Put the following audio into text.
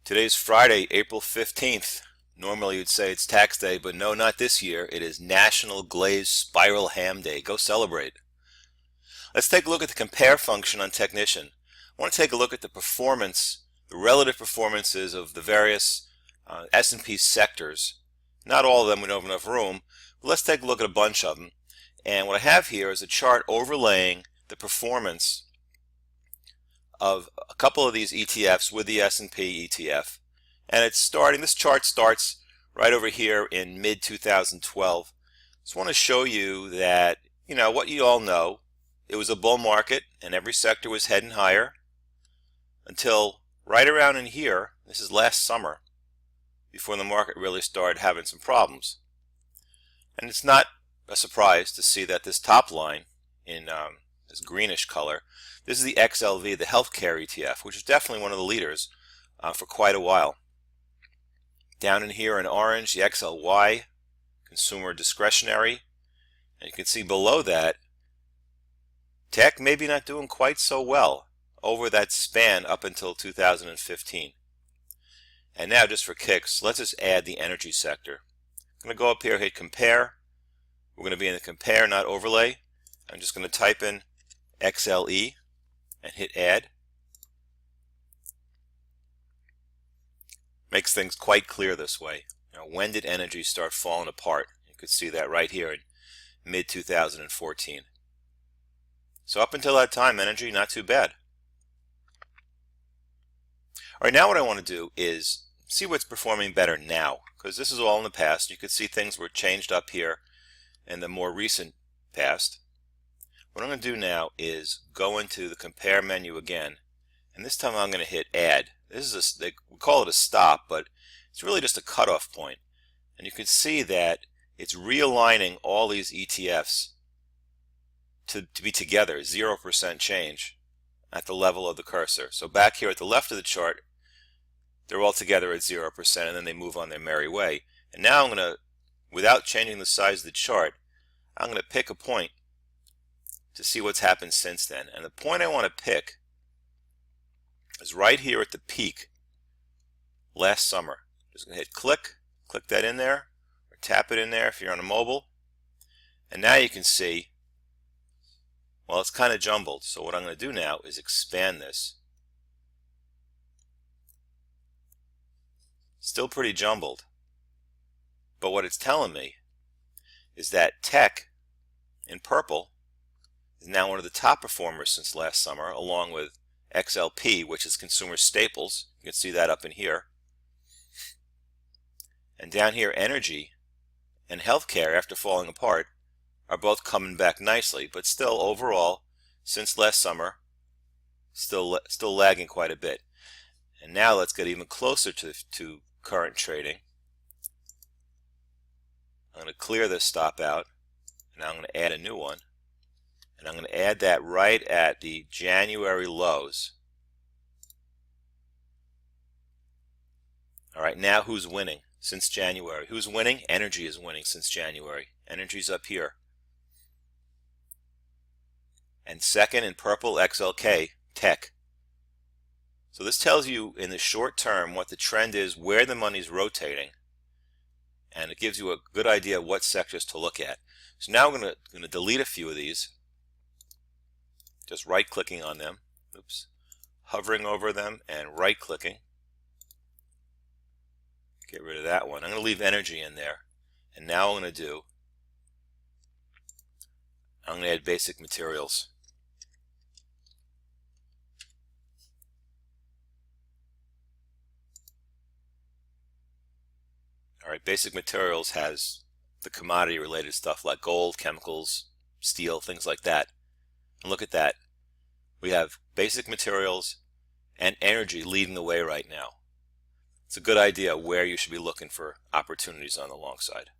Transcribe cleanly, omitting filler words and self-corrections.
Today's Friday, April 15th. Normally you'd say it's tax day, but no, not this year. It is National Glazed Spiral Ham Day. Go celebrate. Let's take a look at the compare function on Technician. I want to take a look at the performance, the relative performances of the various S&P sectors. Not all of them, we don't have enough room, but let's take a look at a bunch of them. And what I have here is a chart overlaying the performance of a couple of these ETFs with the S&P ETF. And this chart starts right over here in mid-2012. Just want to show you that, what you all know, it was a bull market and every sector was heading higher until right around in here, this is last summer, before the market really started having some problems. And it's not a surprise to see that this top line in this greenish color, this is the XLV, the healthcare ETF, which is definitely one of the leaders for quite a while. Down in here in orange, the XLY, consumer discretionary, and you can see below that, tech maybe not doing quite so well over that span up until 2015. And now, just for kicks, let's just add the energy sector. I'm going to go up here, hit compare. We're going to be in the compare, not overlay. I'm just going to type in XLE and hit add. Makes things quite clear this way. When did energy start falling apart? You could see that right here in mid-2014. So up until that time, energy not too bad. All right, now what I want to do is see what's performing better now, because this is all in the past. You could see things were changed up here in the more recent past. What I'm going to do now is go into the compare menu again, and this time I'm going to hit add. This is we call it a stop, but it's really just a cutoff point. And you can see that it's realigning all these ETFs to be together, 0% change at the level of the cursor. So back here at the left of the chart, they're all together at 0%, and then they move on their merry way. And now I'm going to, without changing the size of the chart, I'm going to pick a point to see what's happened since then. And the point I want to pick is right here at the peak last summer. Just going to hit click that in there, or tap it in there if you're on a mobile. And now you can see, well, it's kind of jumbled. So what I'm going to do now is expand this. Still pretty jumbled. But what it's telling me is that tech in purple is now one of the top performers since last summer, along with XLP, which is consumer staples. You can see that up in here. And down here, energy and healthcare, after falling apart, are both coming back nicely, but still overall, since last summer, still lagging quite a bit. And now let's get even closer to current trading. I'm going to clear this stop out, and I'm going to add a new one. And I'm going to add that right at the January lows. All right, now who's winning since January? Who's winning? Energy is winning since January. Energy's up here. And second in purple, XLK, tech. So this tells you in the short term what the trend is, where the money's rotating, and it gives you a good idea of what sectors to look at. So now we're going to delete a few of these. Just right-clicking on them, hovering over them and right-clicking. Get rid of that one. I'm going to leave energy in there. And now I'm going to add basic materials. All right, basic materials has the commodity-related stuff like gold, chemicals, steel, things like that. And look at that. We have basic materials and energy leading the way right now. It's a good idea where you should be looking for opportunities on the long side.